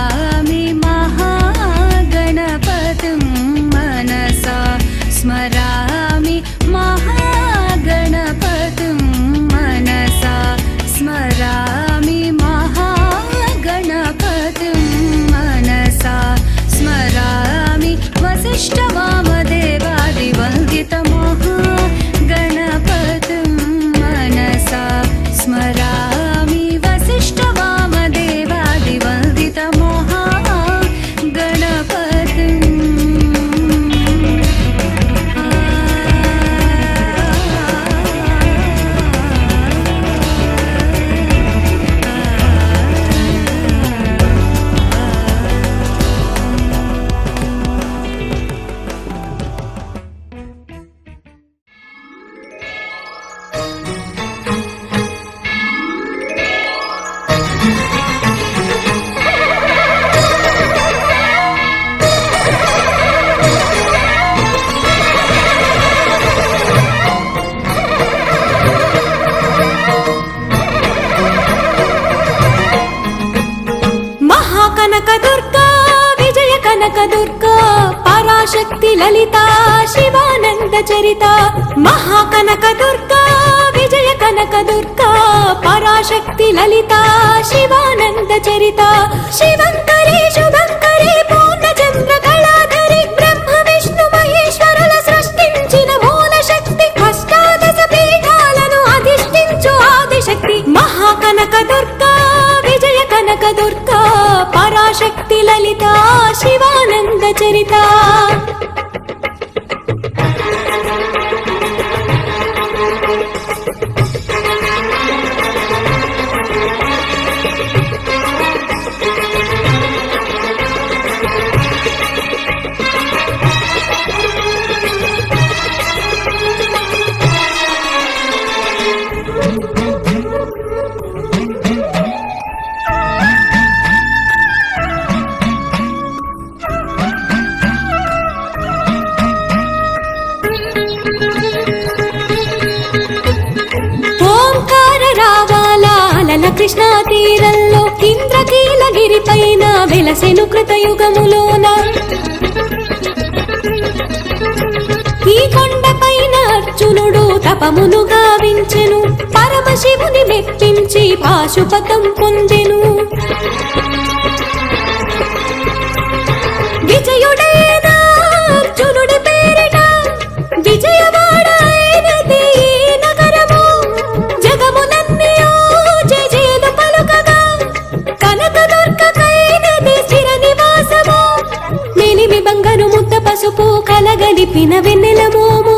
स्मरामि महागणपतिं मनसा स्मरामि महागणपतिं मनसा स्मरामि महागणपतिं मनसा स्मरामि वसिष्ठवामदेवादिवन्दितमहागणपतिं मनसा स्मरामि वसिष्ठवामदेवादिवन्दितमहागणपतिम् కనకదుర్గా విజయ కనకదుర్గా పరాశక్తి లలితా శివానంద చరిత మహాకనకదుర్గా విజయ కనకదుర్గా పరాశక్తి లలితా శివానంద చరిత శివంకరి శుభంకరి పూర్ణచంద్ర కళాధరి బ్రహ్మ విష్ణు మహేశ్వరుల సృష్టించిన మూల శక్తి అష్టాదశ పీఠాలను అధిష్ఠించు ఆదిశక్తి మహాకనకదుర్గా విజయ కనకదుర్గా పరాశక్తి లలితా శివానంద చరిత కృష్ణా తీరంలో ఇంద్రకీలగిరి పైన వెలసెను కృతయుగములోన ఈ కొండ పైన అర్జునుడు తపమును గావించెను పరమశివుని మెప్పించి పాశుపతం పొందెను విజయుడైన అర్జునుడి పేరిట విజయవాడ అయినది నగరము జగములన్నీ జయజయలు పలుకగా కనకదుర్గకైనది స్థిర నివాసము మేలిమి బంగారు ముద్ద పసుపు కలగలిపిన వెన్నెల మోము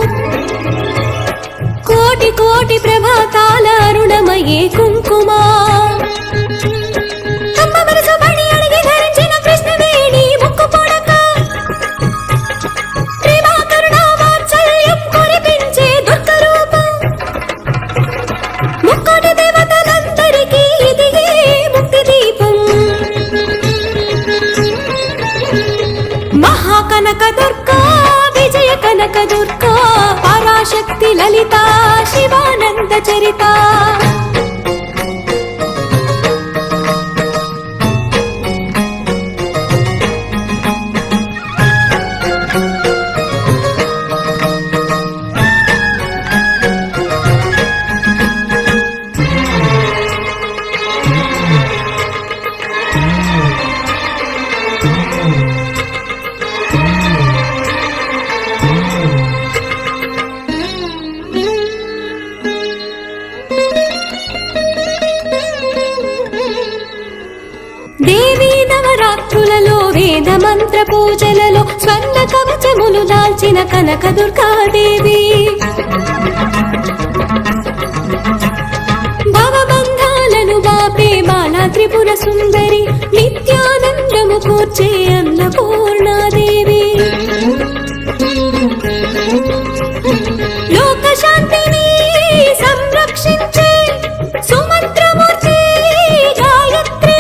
కోటి కోటి ప్రభాతాల అరుణమయే కుంకుమా కనకదుర్గా విజయ కనకదుర్గా పరాశక్తి లలితా శివానంద చరిత దేవీ నవరాత్రులలో వేద మంత్ర పూజలలో స్వర్ణ కవచములు దాల్చిన కనకదుర్గాదేవి భవబంధాలను బాపే బాలా త్రిపుర సుందరి నిత్యానందము కూర్చే అన్నపూర్ణాదేవి లోక శాంతిని సంరక్షించే సుమంత్రమూర్తి గాయత్రి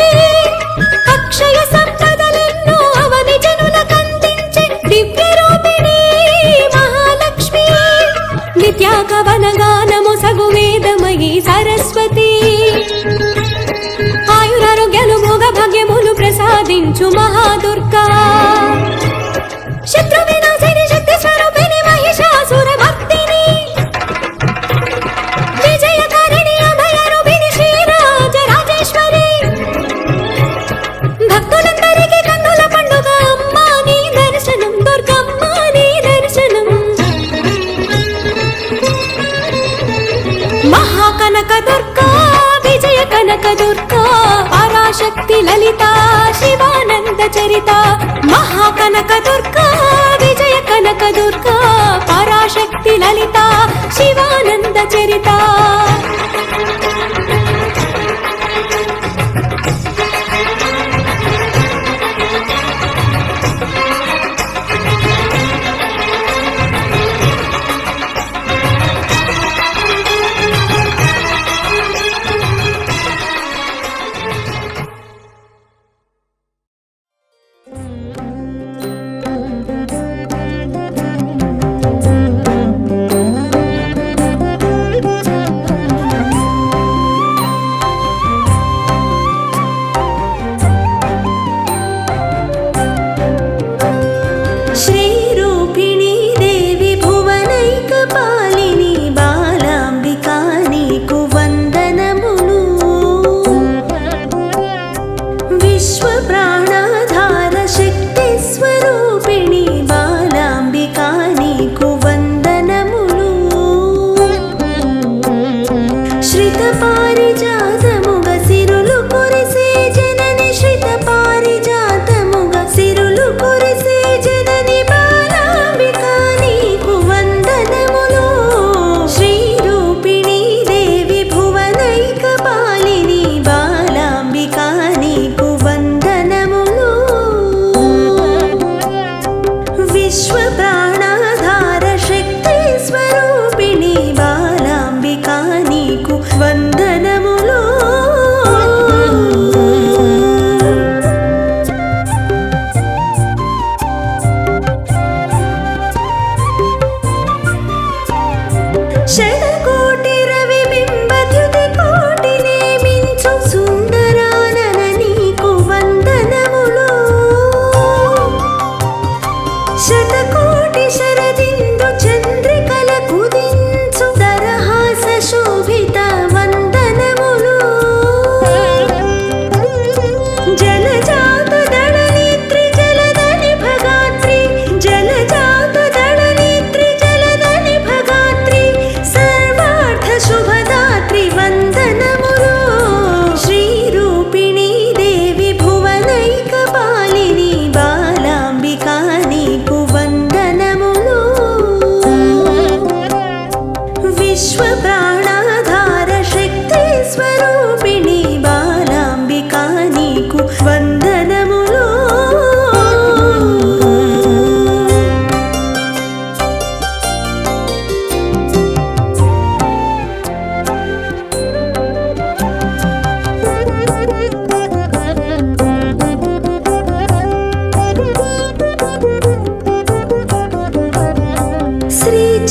అక్షయ సంపదలెన్నో అవని జనులకందించే దివ్య రూపిణి మహాలక్ష్మి నిత్యాకవన గానము సగు వేదమయీ సరస్వతి ఆయురారోగ్యాలు భోగ భాగ్యములు ప్రసాదించు మహాదుర్గా శత్రు వినాశిని శక్తి స్వరూపిణి మహిషాసురమర్దిని విజయకారిణి అభయరూపిణి శ్రీరాజరాజేశ్వరి భక్తులందరికీ కన్నుల పండుగ అమ్మా నీ దర్శనం దుర్గమ్మ నీ దర్శనం మహాకనక దుర్గా విజయ కనక దుర్గా పరాశక్తి లలిత శివానంద చరిత మహాకనక దుర్గా విజయ కనక దుర్గా పరాశక్తి లలిత శివానంద చరిత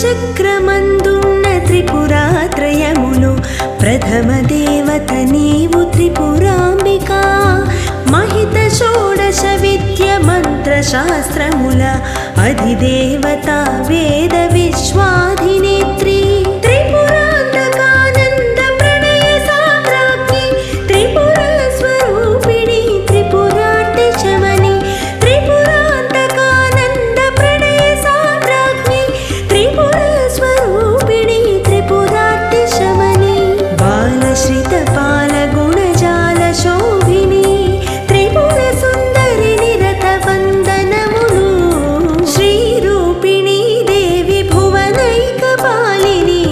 చక్రమందున్న త్రిపురాత్రయములు ప్రథమ దేవత నీవు త్రిపురాంబిక మహిత షోడశ విద్య మంత్ర శాస్త్రముల అధిదేవత వేద విశ్వాధినేత్రి త్రిపురాంతకానంద ప్రణయ సామ్రాజ్ఞి త్రిపుర స్వరూపిణి త్రిపురాంత శమని త్రిపురాంతకానంద ప్రణయ సామ్రాజ్ఞి త్రిపుర స్వరూపిణి త్రిపురాంత శమని బాలశ్రిత పాల గుణజాల శోభిని త్రిపుర సుందరి నిరత వందనములు శ్రీ రూపిణి దేవి భువనైక పాలిని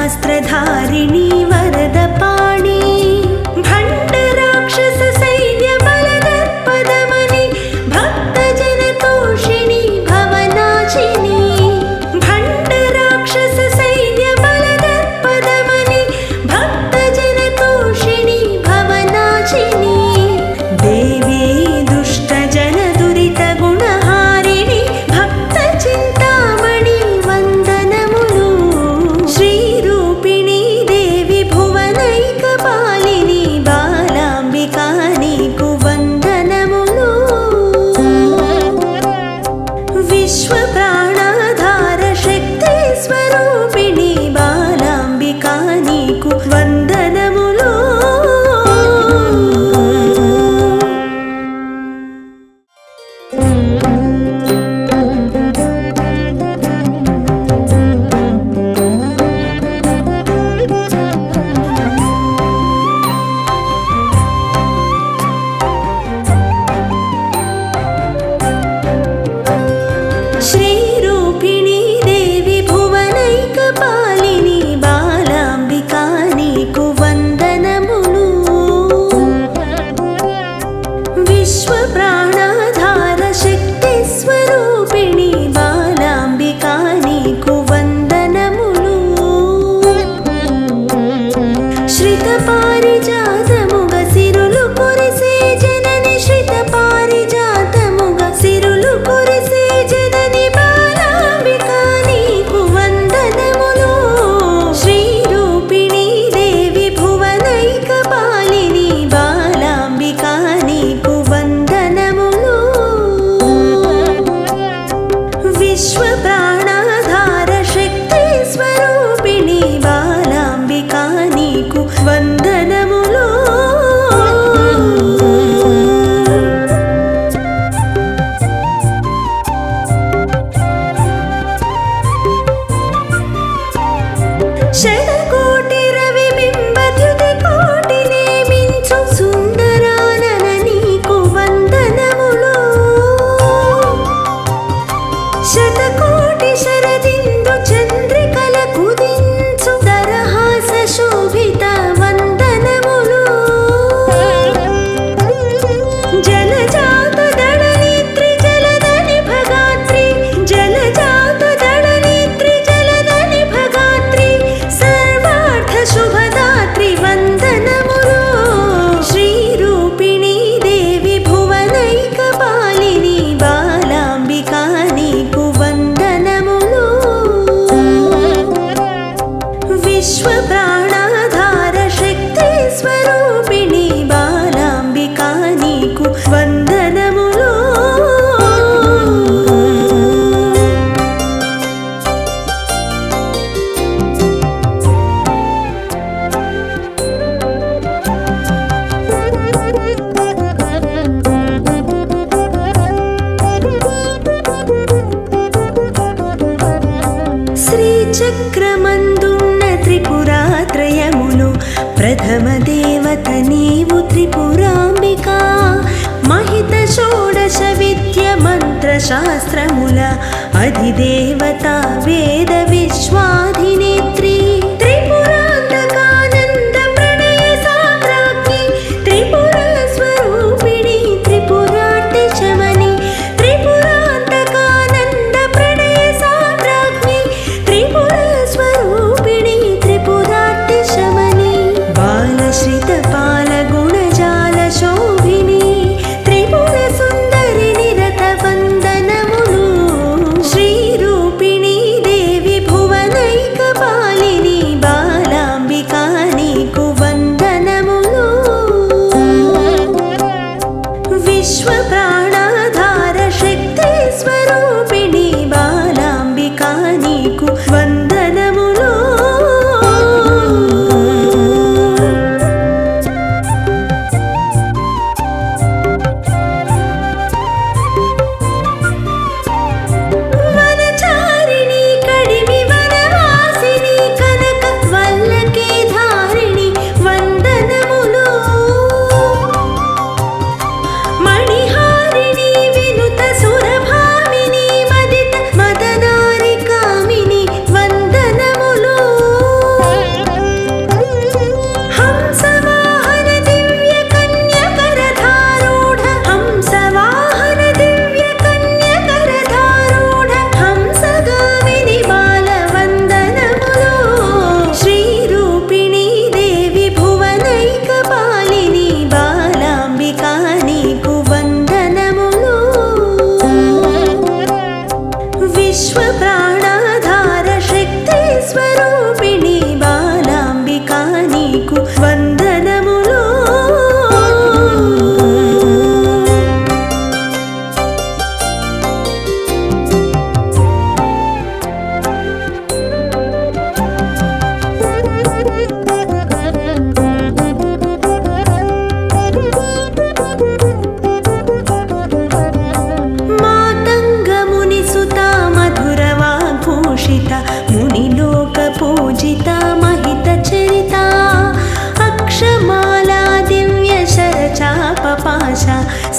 ब्रह्मास्त्रधारिणी वरदपाणि भण्डराक्षस सैन्य बलदर्पदमनि भक्तजनतोषिणि भवनाशिनी भण्डराक्षस सैन्य बलदर्पदमनि भक्तजनतोषिणि भवनाशिनी देवी दुष्टजन दुरितगुणहारिणि भक्तचिन्तामणि वन्दनमुलु श्रीरूपिणी देवी भुवनैकपालिनी बालाम्बिका नीकु वन्दनमुलु विश्वप्राणाधार शक्ति स्वरूपिणी बालाम्बिका नीकु वन्दनमुलु श्रीरूपिणी देवी भुवनैकपालिनी बालाम्बिका नीकु वन्दनमुलु विश्वप्राणाधार शक्ति स्वरूपिणी बालाम्बिका नीकु वन्दनमुलु श्रितपारिजातमुग सिरुलु कुरिसे जननि श्रितपारिजातमुग सिरुलु कुरिसे जननि बालाम्बिका नीकु वन्दनमुलु श्रीरूपिणी देवी भुवनैकपालिनी बालाम्बिका नीकु वन्दनमुलु विश्वप्राणाधार शक्ति स्वरूपिणी बालाम्बिका नीकु वन्दनमुलु శతకోటి రవిబింబద్యుతి కోటి నేమించు సుందరానన నీకు వందనములు శతకోటి శరదిందు చంద్రికల కుదించు దరహాస శోభిత వందనములు జలజాత దళనేత్రి జలదని భగాత్రి జలజాత దళనేత్రి జలదని భగాత్రి సర్వార్థ శుభదాత్రి వందనములు శ్రీరూపిణీ దేవి భువనైకపాలిని బాలాంబికా నీకు వందనములు విశ్వప్రాణాధార శక్తి స్వరూపిణి బాలాంబికా నీకు వందనములు శ్రీచక్రమందున్న త్రిపురాత్రయములు ప్రథమ దేవత నీవు త్రిపురాంబికా మహిత షోడశ విద్య మంత్ర శాస్త్రముల అధిదేవత వేద విశ్వాధినేత్రి త్రిపురాంతకానంద ప్రణయ సామ్రాజ్ఞి త్రిపుర స్వరూపిణి త్రిపురార్తి శమని త్రిపురాంతకానంద ప్రణయ సామ్రాజ్ఞి త్రిపుర స్వరూపిణి త్రిపురార్తి శమని బాలశ్రిత పాల గుణజాల శోభిని త్రిపుర సుందరి నిరత వందనములు శ్రీరూపిణీ దేవి భువనైకపాలిని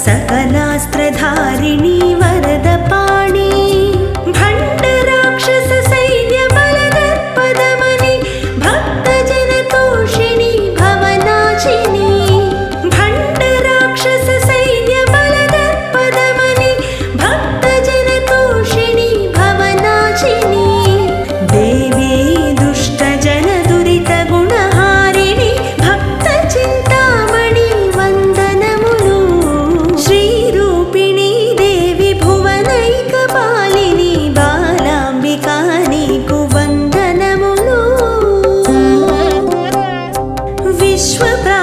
सकलास्त्रधारिणी वरदपाणि भण्डराक्षस सैन्यबलदर्पदमनि भक्तजनतोषिणि भवनाशिनी भण्डराक्षस सैन्यबलदर्पदमनि भक्तजनतोषिणि भवनाशिनी देवी दुष्टजनदुरितगुणहारिणि भक्तचिन्तामणि वन्दनमुलु श्रीरूपिणी देवी भुवनैकपालिनी बालाम्बिका नीकु वन्दनमुलु विश्वप्रा